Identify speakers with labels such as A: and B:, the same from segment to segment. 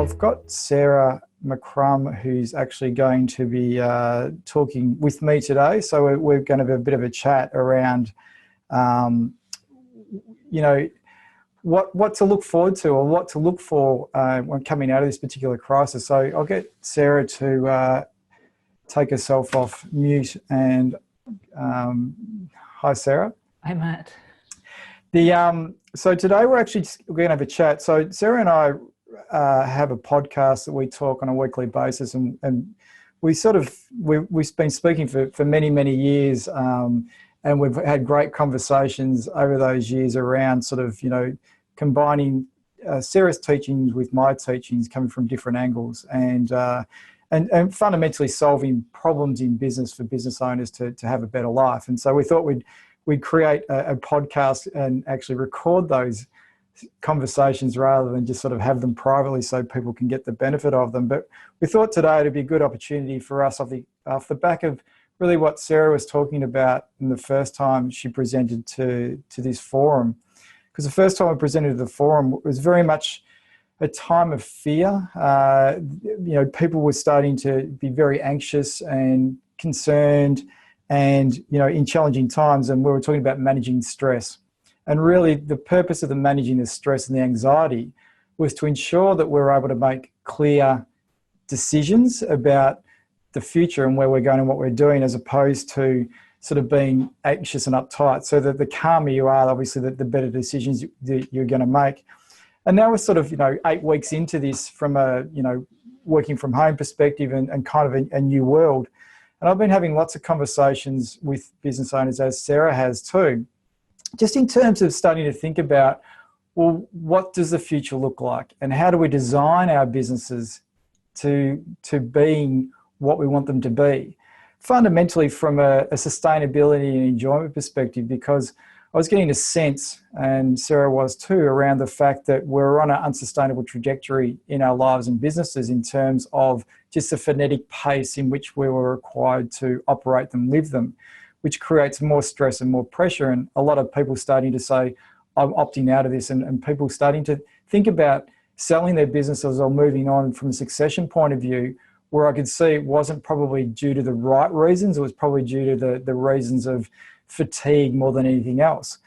A: I've got Sarah McCrum, who's actually going to be talking with me today. So we're going to have a bit of a chat around, you know, what to look forward to or what to look for when coming out of this particular crisis. So I'll get Sarah to take herself off mute. And hi, Sarah.
B: Hi, Matt.
A: So today we're going to have a chat. So Sarah and I have a podcast that we talk on a weekly basis, and we've been speaking for many years, and we've had great conversations over those years around sort of, you know, combining Sarah's teachings with my teachings, coming from different angles, and fundamentally solving problems in business for business owners to have a better life. And so we thought we'd create a podcast and actually record those conversations rather than just sort of have them privately so people can get the benefit of them. But we thought today it'd be a good opportunity for us off the back of really what Sarah was talking about in the first time she presented to this forum. Because the first time I presented to the forum was very much a time of fear. You know, people were starting to be very anxious and concerned, and, you know, in challenging times, and we were talking about managing stress. And really the purpose of the managing the stress and the anxiety was to ensure that we're able to make clear decisions about the future and where we're going and what we're doing, as opposed to sort of being anxious and uptight. So that the calmer you are, obviously, the better decisions that you're going to make. And now we're sort of, you know, 8 weeks into this from a, you know, working from home perspective and kind of a new world. And I've been having lots of conversations with business owners, as Sarah has too, just in terms of starting to think about, well, what does the future look like? And how do we design our businesses to being what we want them to be? Fundamentally from a sustainability and enjoyment perspective, because I was getting a sense, and Sarah was too, around the fact that we're on an unsustainable trajectory in our lives and businesses in terms of just the frenetic pace in which we were required to operate them, live them, which creates more stress and more pressure. And a lot of people starting to say, I'm opting out of this, and people starting to think about selling their businesses or moving on from a succession point of view, where I could see it wasn't probably due to the right reasons. It was probably due to the reasons of fatigue more than anything else.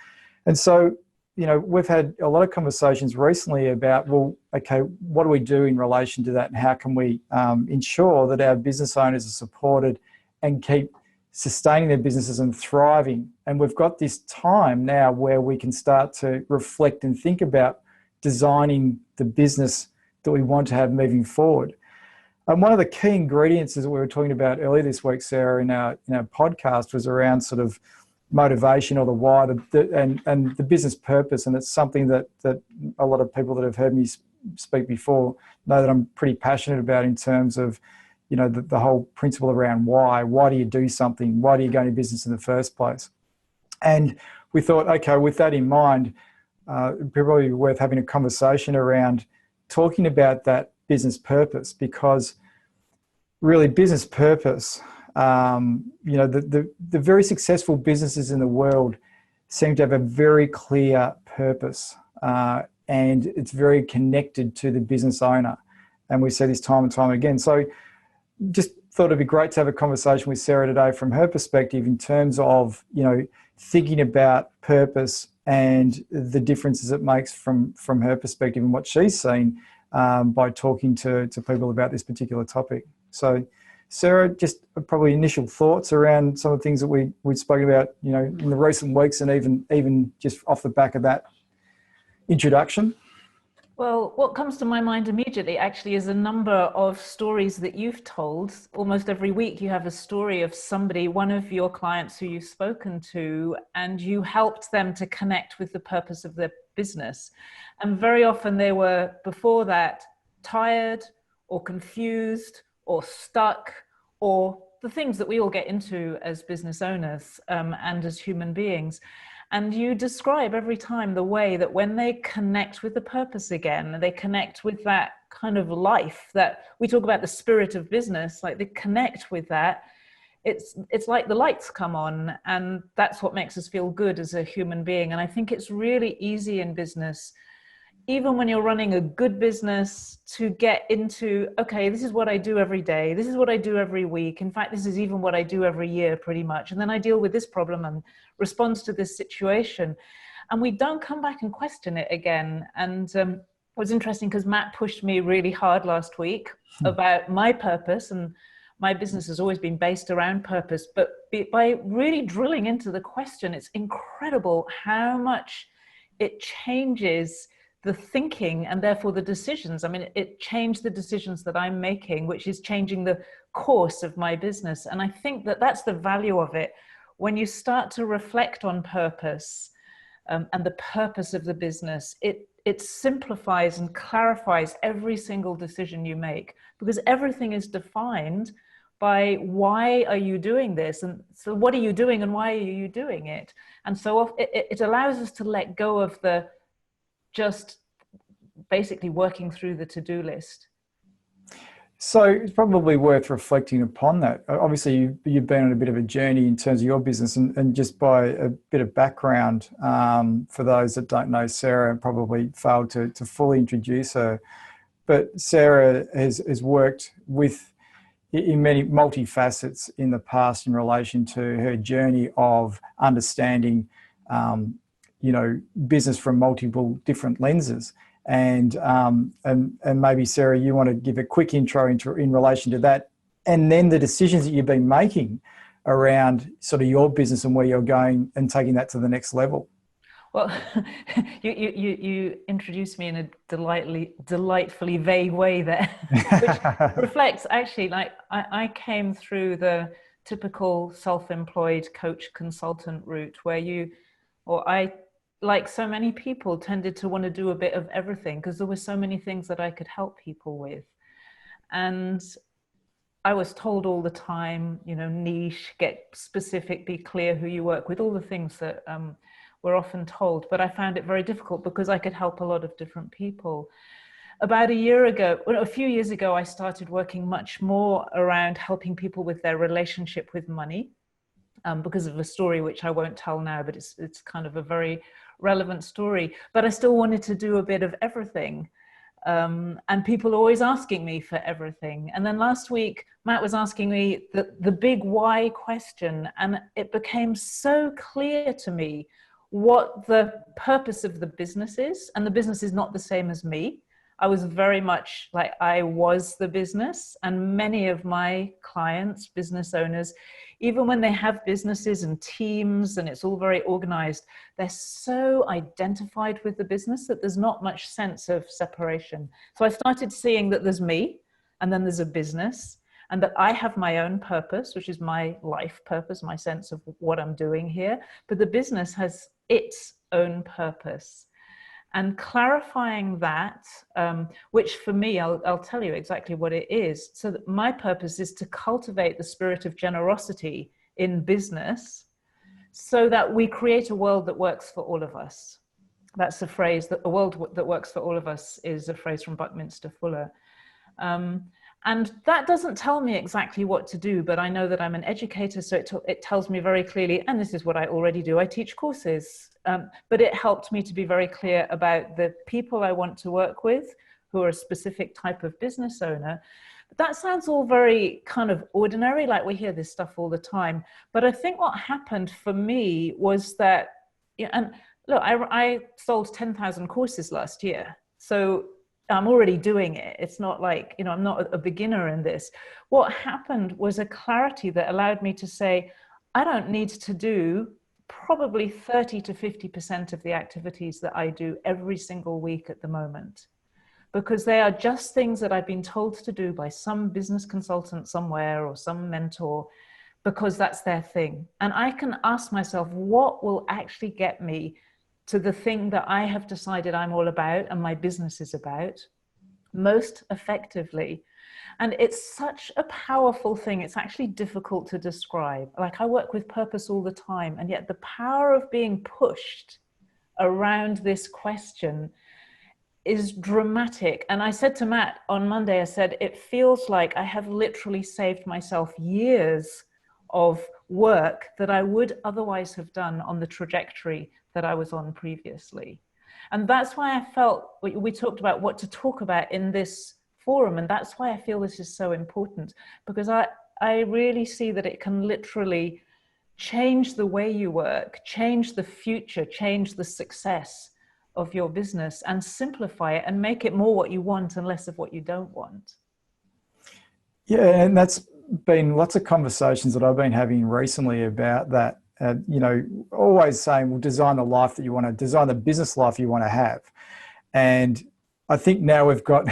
A: And so, you know, we've had a lot of conversations recently about, well, okay, what do we do in relation to that, and how can we ensure that our business owners are supported and keep sustaining their businesses and thriving? And we've got this time now where we can start to reflect and think about designing the business that we want to have moving forward. And one of the key ingredients, as we were talking about earlier this week, Sarah, in our podcast, was around sort of motivation, or the why, and the business purpose. And it's something that a lot of people that have heard me speak before know that I'm pretty passionate about, in terms of, you know, the whole principle around why. Why do you do something? Why do you go into business in the first place? And we thought, okay, with that in mind, it'd probably be worth having a conversation around talking about that business purpose, because really business purpose, you know, the very successful businesses in the world seem to have a very clear purpose, and it's very connected to the business owner. And we see this time and time again. So just thought it'd be great to have a conversation with Sarah today from her perspective, in terms of, you know, thinking about purpose and the differences it makes from her perspective and what she's seen by talking to people about this particular topic. So Sarah, just probably initial thoughts around some of the things that we've spoken about, you know, in the recent weeks, and even just off the back of that introduction.
B: Well, what comes to my mind immediately actually is a number of stories that you've told. Almost every week you have a story of somebody, one of your clients who you've spoken to, and you helped them to connect with the purpose of their business. And very often they were, before that, tired or confused or stuck, or the things that we all get into as business owners and as human beings. And you describe every time the way that when they connect with the purpose again, they connect with that kind of life that we talk about, the spirit of business, like they connect with that, it's like the lights come on, and that's what makes us feel good as a human being. And I think it's really easy in business even when you're running a good business, to get into, okay, this is what I do every day. This is what I do every week. In fact, this is even what I do every year pretty much. And then I deal with this problem and respond to this situation. And we don't come back and question it again. And it was interesting because Matt pushed me really hard last week about my purpose, and my business has always been based around purpose. But by really drilling into the question, it's incredible how much it changes the thinking and therefore the decisions. I mean, it changed the decisions that I'm making, which is changing the course of my business. And I think that that's the value of it. When you start to reflect on purpose and the purpose of the business, it simplifies and clarifies every single decision you make, because everything is defined by why are you doing this? And so what are you doing and why are you doing it? And so it allows us to let go of the just basically working through the to-do list.
A: So it's probably worth reflecting upon that. Obviously, you've been on a bit of a journey in terms of your business, and just by a bit of background, for those that don't know Sarah, and probably failed to fully introduce her. But Sarah has worked in many multifacets in the past in relation to her journey of understanding, business from multiple different lenses. And maybe Sarah, you want to give a quick intro in relation to that, and then the decisions that you've been making around sort of your business and where you're going and taking that to the next level.
B: Well, you introduced me in a delightfully vague way there, which reflects actually, like I came through the typical self-employed coach consultant route where I, like so many people, tended to want to do a bit of everything because there were so many things that I could help people with. And I was told all the time, niche, get specific, be clear who you work with, all the things that we're often told. But I found it very difficult because I could help a lot of different people. About a few years ago, I started working much more around helping people with their relationship with money, because of a story which I won't tell now, but it's kind of a very relevant story. But I still wanted to do a bit of everything. And people are always asking me for everything. And then last week, Matt was asking me the big why question. And it became so clear to me what the purpose of the business is. And the business is not the same as me. I was very much like I was the business, and many of my clients, business owners, even when they have businesses and teams and it's all very organized, they're so identified with the business that there's not much sense of separation. So I started seeing that there's me, and then there's a business, and that I have my own purpose, which is my life purpose, my sense of what I'm doing here, but the business has its own purpose. And clarifying that, which for me, I'll tell you exactly what it is. So that my purpose is to cultivate the spirit of generosity in business so that we create a world that works for all of us. That's the phrase, that a world that works for all of us is a phrase from Buckminster Fuller. And that doesn't tell me exactly what to do, but I know that I'm an educator, so it tells me very clearly, and this is what I already do, I teach courses. But it helped me to be very clear about the people I want to work with, who are a specific type of business owner. But that sounds all very kind of ordinary, like we hear this stuff all the time. But I think what happened for me was that, and look, I sold 10,000 courses last year. So I'm already doing it. It's not like, I'm not a beginner in this. What happened was a clarity that allowed me to say, I don't need to do probably 30 to 50% of the activities that I do every single week at the moment, because they are just things that I've been told to do by some business consultant somewhere or some mentor, because that's their thing. And I can ask myself, what will actually get me to the thing that I have decided I'm all about and my business is about most effectively? And it's such a powerful thing. It's actually difficult to describe. Like, I work with purpose all the time, and yet the power of being pushed around this question is dramatic. And I said to Matt on Monday, I said, it feels like I have literally saved myself years of work that I would otherwise have done on the trajectory that I was on previously. And that's why I felt we talked about what to talk about in this forum. And that's why I feel this is so important, because I really see that it can literally change the way you work, change the future, change the success of your business, and simplify it and make it more what you want and less of what you don't want.
A: Yeah, and that's been lots of conversations that I've been having recently about that. You know, always saying, well, design the life that you want to, design the business life you want to have. And I think now we've got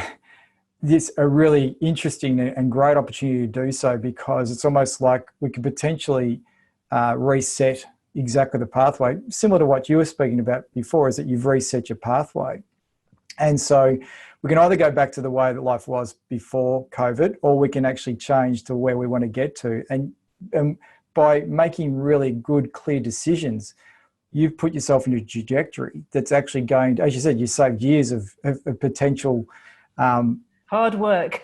A: this a really interesting and great opportunity to do so, because it's almost like we could potentially reset exactly the pathway, similar to what you were speaking about before, is that you've reset your pathway. And so we can either go back to the way that life was before COVID, or we can actually change to where we want to get to. And by making really good, clear decisions, you've put yourself in a trajectory that's actually going to, as you said, you saved years of potential
B: hard work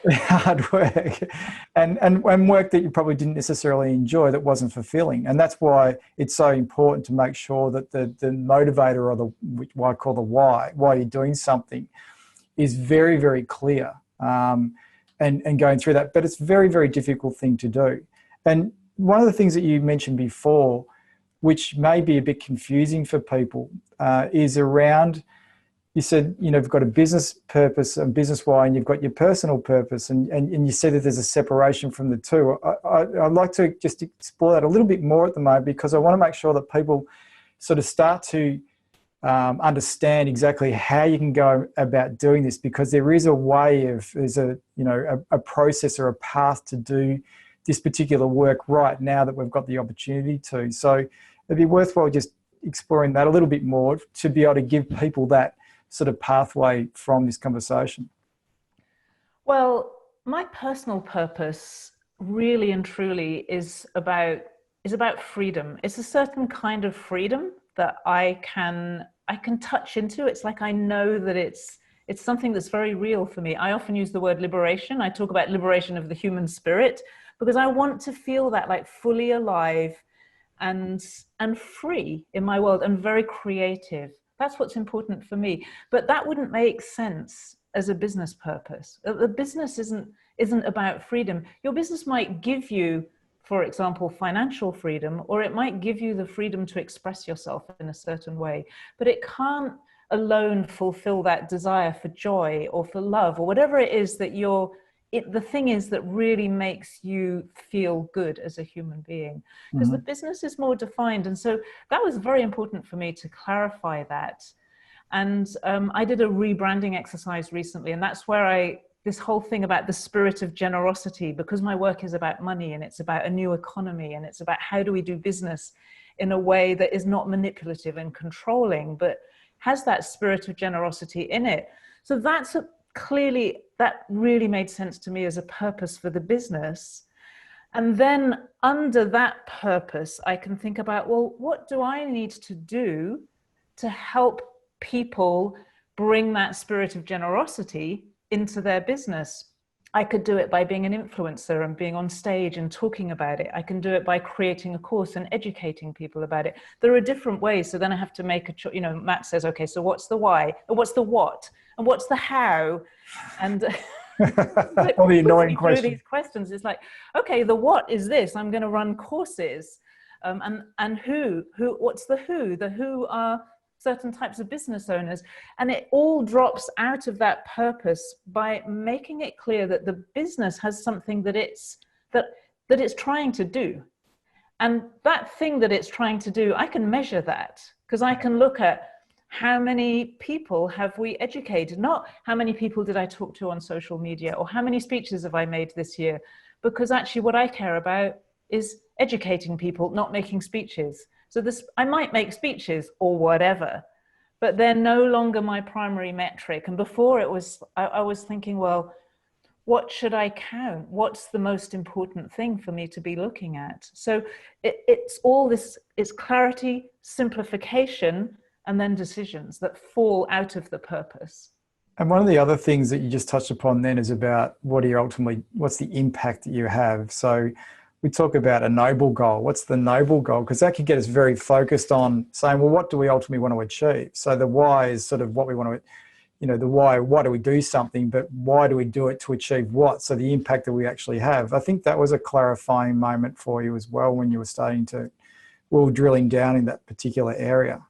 A: and work that you probably didn't necessarily enjoy, that wasn't fulfilling. And that's why it's so important to make sure that the motivator, or what I call the why you're doing something, is very, very clear, and going through that. But it's a very, very difficult thing to do. And one of the things that you mentioned before, which may be a bit confusing for people, is around, you said, you know, you've got a business purpose and business why, and you've got your personal purpose, and you said that there's a separation from the two. I'd like to just explore that a little bit more at the moment, because I want to make sure that people sort of start to understand exactly how you can go about doing this, because there is a way of, there's a, you know, a process or a path to do this particular work right now that we've got the opportunity to. So it'd be worthwhile just exploring that a little bit more, to be able to give people that sort of pathway from this conversation.
B: Well, my personal purpose really and truly is about freedom. It's a certain kind of freedom that I can touch into. It's like I know that it's something that's very real for me. I often use the word liberation. I talk about liberation of the human spirit, because I want to feel that, like, fully alive and free in my world, and very creative. That's what's important for me. But that wouldn't make sense as a business purpose. The business isn't about freedom. Your business might give you, for example, financial freedom, or it might give you the freedom to express yourself in a certain way, but it can't alone fulfill that desire for joy or for love or whatever it is that the thing is that really makes you feel good as a human being, because the business is more defined. And so that was very important for me to clarify that. And I did a rebranding exercise recently, and that's where this whole thing about the spirit of generosity, because my work is about money, and it's about a new economy, and it's about how do we do business in a way that is not manipulative and controlling, but has that spirit of generosity in it. So that really made sense to me as a purpose for the business. And then under that purpose, I can think about, well, what do I need to do to help people bring that spirit of generosity into their business? I could do it by being an influencer and being on stage and talking about it. I can do it by creating a course and educating people about it. There are different ways. So then I have to make a choice. You know, Matt says, okay, so what's the why? And what's the what? And what's the how? And
A: all the annoying questions.
B: These questions, it's like, okay, the what is this. I'm going to run courses. And who? What's the who? The who are certain types of business owners. And it all drops out of that purpose by making it clear that the business has something that it's trying to do. And that thing that it's trying to do, I can measure that, because I can look at how many people have we educated, not how many people did I talk to on social media, or how many speeches have I made this year, because actually what I care about is educating people, not making speeches. So I might make speeches or whatever, but they're no longer my primary metric. And before I was thinking, well, what should I count? What's the most important thing for me to be looking at? So it's all this, it's clarity, simplification, and then decisions that fall out of the purpose.
A: And one of the other things that you just touched upon then is about what's the impact that you have. So we talk about a noble goal. What's the noble goal? Because that can get us very focused on saying, well, what do we ultimately want to achieve? So the why is sort of what we want to, the why do we do something, but why do we do it to achieve what? So the impact that we actually have. I think that was a clarifying moment for you as well when you were drilling down in that particular area.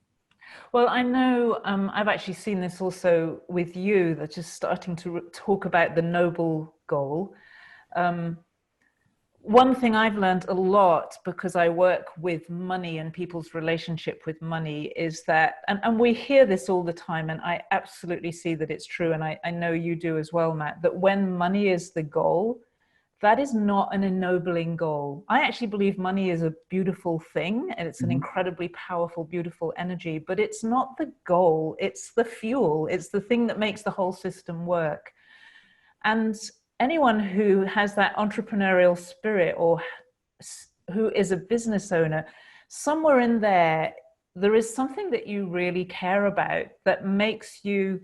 B: Well, I know I've actually seen this also with you, that just starting to talk about the noble goal. One thing I've learned a lot, because I work with money and people's relationship with money, is that, and we hear this all the time, and I absolutely see that it's true, and I know you do as well, Matt, that when money is the goal, that is not an ennobling goal. I actually believe money is a beautiful thing, and it's an incredibly powerful, beautiful energy, but it's not the goal. It's the fuel. It's the thing that makes the whole system work. And anyone who has that entrepreneurial spirit, or who is a business owner, somewhere in there is something that you really care about that makes you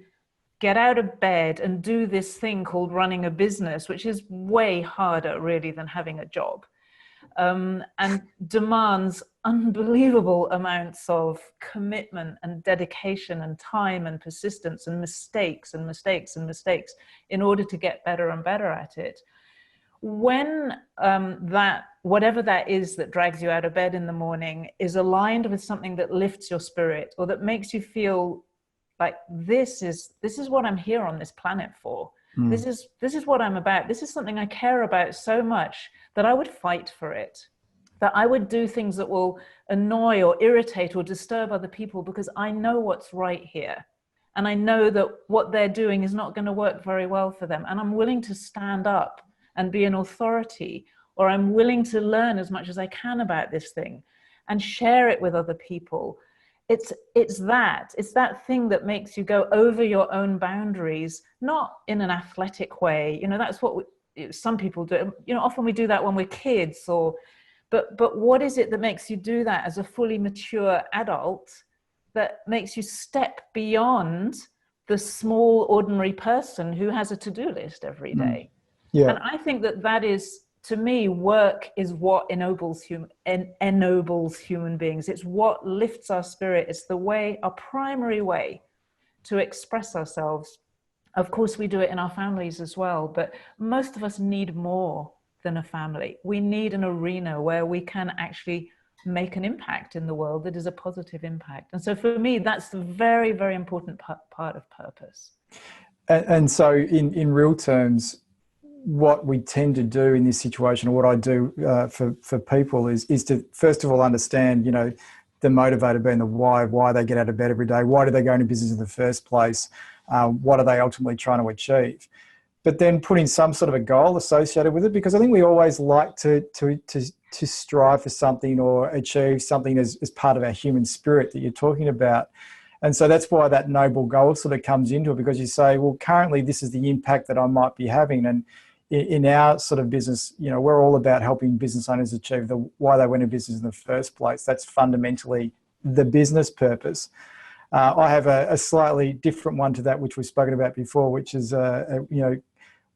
B: get out of bed and do this thing called running a business, which is way harder really than having a job, and demands unbelievable amounts of commitment and dedication and time and persistence and mistakes and mistakes and mistakes in order to get better and better at it. When whatever that is that drags you out of bed in the morning is aligned with something that lifts your spirit, or that makes you feel like this is what I'm here on this planet for. This is what I'm about. This is something I care about so much that I would fight for it, that I would do things that will annoy or irritate or disturb other people, because I know what's right here. And I know that what they're doing is not going to work very well for them. And I'm willing to stand up and be an authority, or I'm willing to learn as much as I can about this thing and share it with other people. It's that thing that makes you go over your own boundaries, not in an athletic way. That's what some people do. Often we do that when we're kids, but what is it that makes you do that as a fully mature adult, that makes you step beyond the small, ordinary person who has a to-do list every day? Yeah. And I think that is, to me, work is what ennobles human beings. It's what lifts our spirit. It's our primary way to express ourselves. Of course, we do it in our families as well, but most of us need more than a family. We need an arena where we can actually make an impact in the world that is a positive impact. And so for me, that's the very, very important part of purpose.
A: And so in real terms, what we tend to do in this situation, or what I do for people is to first of all understand, the motivator being the why they get out of bed every day, why do they go into business in the first place, what are they ultimately trying to achieve, but then putting some sort of a goal associated with it, because I think we always like to strive for something or achieve something as part of our human spirit that you're talking about. And so that's why that noble goal sort of comes into it, because you say, well, currently this is the impact that I might be having. And in our sort of business, we're all about helping business owners achieve why they went into business in the first place. That's fundamentally the business purpose. I have a slightly different one to that, which we've spoken about before, which is,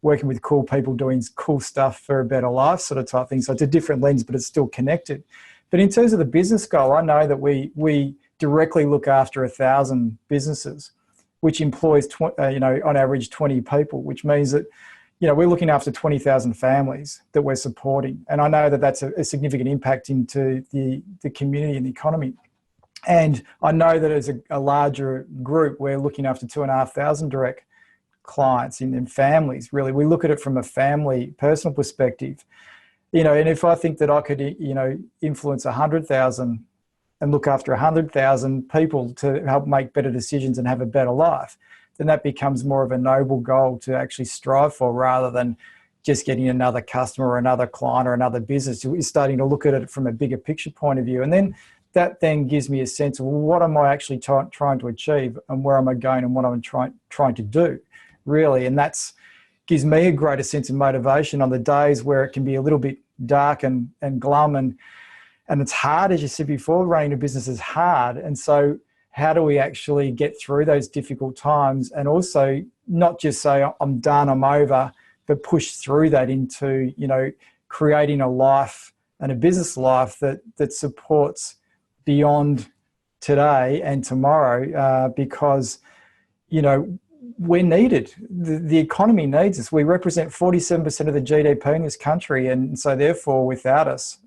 A: working with cool people doing cool stuff for a better life sort of type thing. So it's a different lens, but it's still connected. But in terms of the business goal, I know that we directly look after 1,000 businesses, which employs, on average 20 people, which means that, we're looking after 20,000 families that we're supporting. And I know that that's a significant impact into the community and the economy. And I know that as a larger group, we're looking after 2,500 direct clients and families. Really, we look at it from a family, personal perspective. And if I think that I could, influence 100,000 and look after 100,000 people to help make better decisions and have a better life, then that becomes more of a noble goal to actually strive for, rather than just getting another customer or another client or another business. You're starting to look at it from a bigger picture point of view. And then that then gives me a sense of, well, what am I actually trying to achieve, and where am I going, and what I'm trying to do, really. And that's gives me a greater sense of motivation on the days where it can be a little bit dark and glum and it's hard. As you said before, running a business is hard. And so how do we actually get through those difficult times, and also not just say, I'm done, I'm over, but push through that into, creating a life and a business life that supports beyond today and tomorrow, because, you know, we're needed. The economy needs us. We represent 47% of the GDP in this country, and so therefore, without us,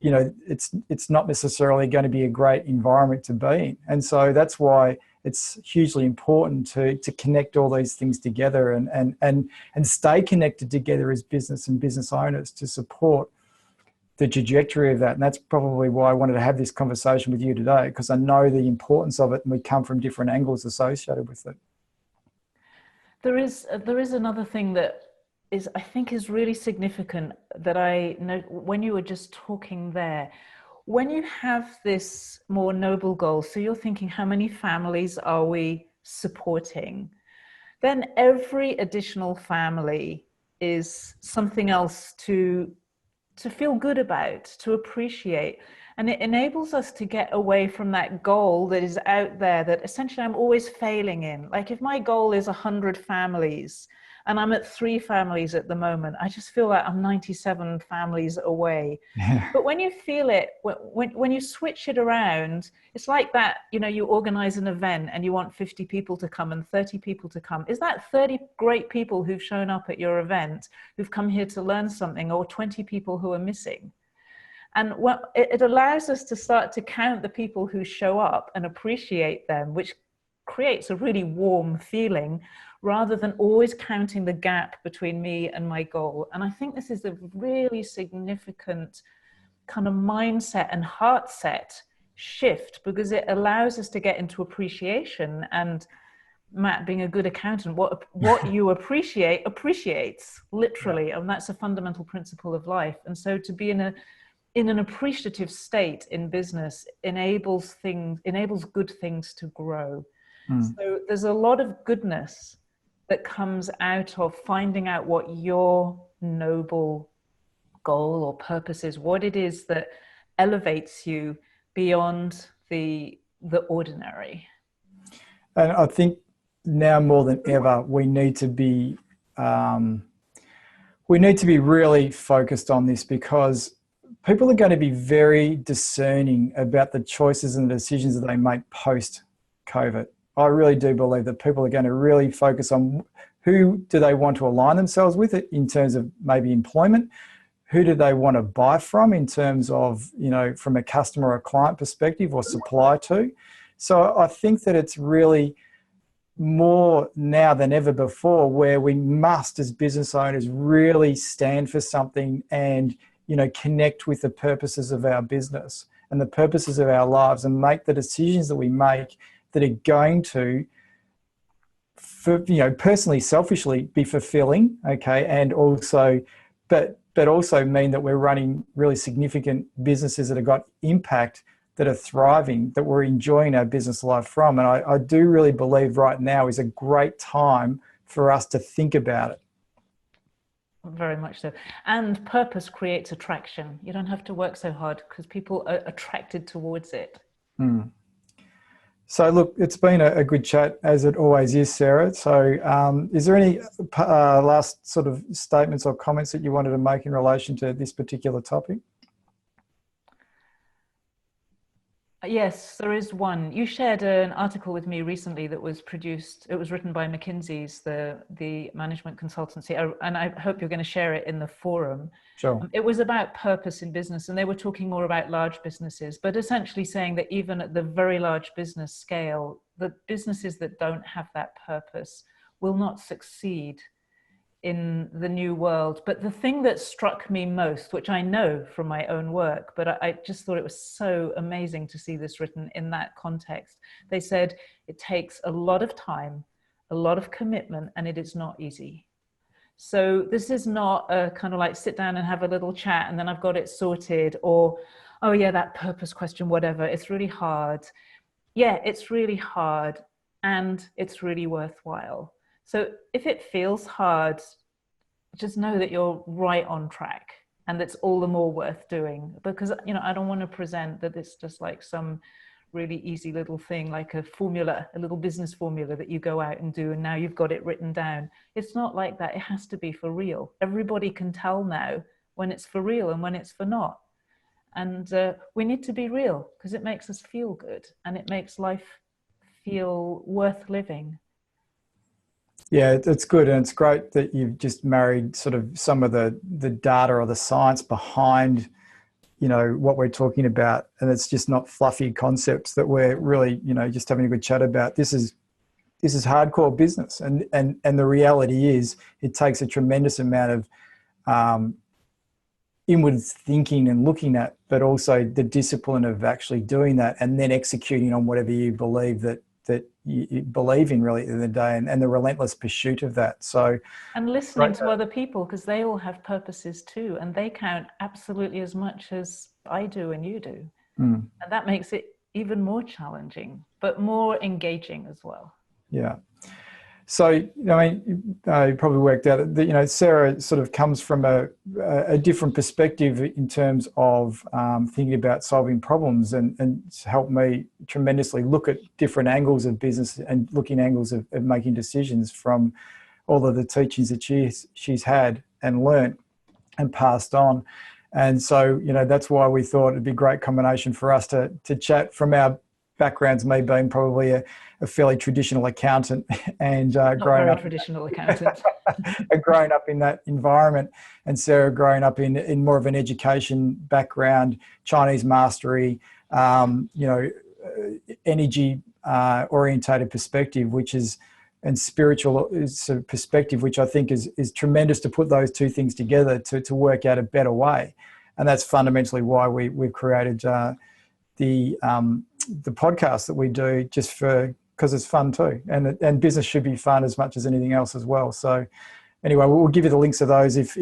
A: you know, it's not necessarily going to be a great environment to be in. And so that's why it's hugely important to connect all these things together and stay connected together as business and business owners to support the trajectory of that. And that's probably why I wanted to have this conversation with you today, because I know the importance of it, and we come from different angles associated with it.
B: There is another thing that I think is really significant that I know when you were just talking there. When you have this more noble goal, so you're thinking, how many families are we supporting? Then every additional family is something else to feel good about, to appreciate. And it enables us to get away from that goal that is out there that essentially I'm always failing in. Like if my goal is 100 families and I'm at 3 families at the moment, I just feel like I'm 97 families away.
A: Yeah.
B: But when you feel it, when you switch it around, it's like that, you know, you organize an event and you want 50 people to come and 30 people to come. Is that 30 great people who've shown up at your event, who've come here to learn something, or 20 people who are missing? And what it allows us to start to count the people who show up and appreciate them, which creates a really warm feeling, rather than always counting the gap between me and my goal. And I think this is a really significant kind of mindset and heart set shift, because it allows us to get into appreciation. And Matt, being a good accountant, what you appreciate appreciates, literally. And that's a fundamental principle of life. And so to be in an appreciative state in business enables good things to grow. So there's a lot of goodness that comes out of finding out what your noble goal or purpose is, what it is that elevates you beyond the ordinary.
A: And I think now more than ever, we need to be really focused on this, because people are going to be very discerning about the choices and the decisions that they make post-COVID. I really do believe that people are going to really focus on who do they want to align themselves with it in terms of maybe employment, who do they want to buy from in terms of, you know, from a customer or client perspective, or supply to. So I think that it's really more now than ever before where we must, as business owners, really stand for something and, you know, connect with the purposes of our business and the purposes of our lives, and make the decisions that we make that are going to, you know, personally, selfishly be fulfilling, okay, and also, but also mean that we're running really significant businesses that have got impact, that are thriving, that we're enjoying our business life from. And I do really believe right now is a great time for us to think about it.
B: Very much so. And purpose creates attraction. You don't have to work so hard because people are attracted towards it.
A: So look, it's been a good chat, as it always is, Sarah. So is there any last sort of statements or comments that you wanted to make in relation to this particular topic?
B: Yes, there is one. You shared an article with me recently that was produced. It was written by McKinsey's, the management consultancy, and I hope you're going to share it in the forum.
A: Sure.
B: It was about purpose in business, and they were talking more about large businesses, but essentially saying that even at the very large business scale, the businesses that don't have that purpose will not succeed in the new world. But the thing that struck me most, which I know from my own work, but I just thought it was so amazing to see this written in that context. They said it takes a lot of time, a lot of commitment, and it is not easy. So this is not a kind of like sit down and have a little chat and then I've got it sorted, or, oh yeah, that purpose question, whatever. It's really hard. Yeah, it's really hard, and it's really worthwhile. So if it feels hard, just know that you're right on track, and that's all the more worth doing, because, you know, I don't want to present that it's just like some really easy little thing, like a formula, a little business formula that you go out and do, and now you've got it written down. It's not like that. It has to be for real. Everybody can tell now when it's for real and when it's for not. And we need to be real because it makes us feel good and it makes life feel worth living.
A: Yeah, it's good, and it's great that you've just married sort of some of the data or the science behind, you know, what we're talking about, and it's just not fluffy concepts that we're really, you know, just having a good chat about. This is hardcore business, and the reality is it takes a tremendous amount of inward thinking and looking at, but also the discipline of actually doing that and then executing on whatever you believe that you believe in, really, in the day, and the relentless pursuit of that. So,
B: and listening to other people, because they all have purposes too, and they count absolutely as much as I do and you do. And that makes it even more challenging, but more engaging as well.
A: Yeah. So, I mean, you probably worked out that, you know, Sarah sort of comes from a different perspective in terms of thinking about solving problems, and it's helped me tremendously look at different angles of business and looking angles of making decisions from all of the teachings that she's had and learnt and passed on. And so, you know, that's why we thought it'd be a great combination for us to chat from our backgrounds, me being probably a fairly traditional accountant and growing up
B: traditional accountant
A: growing up in that environment, and Sarah growing up in more of an education background, Chinese mastery, you know, energy orientated perspective, which is, and spiritual sort of perspective, which I think is tremendous to put those two things together to work out a better way. And that's fundamentally why we've created the podcast that we do, just because it's fun too, and business should be fun as much as anything else as well. So anyway, we'll give you the links of those if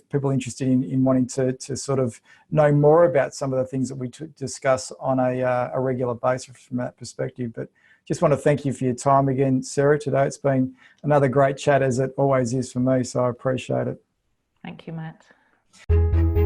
A: people are interested in wanting to sort of know more about some of the things that we discuss on a regular basis from that perspective. But just want to thank you for your time again, Sarah, today. It's been another great chat, as it always is for me, so I appreciate it.
B: Thank you, Matt.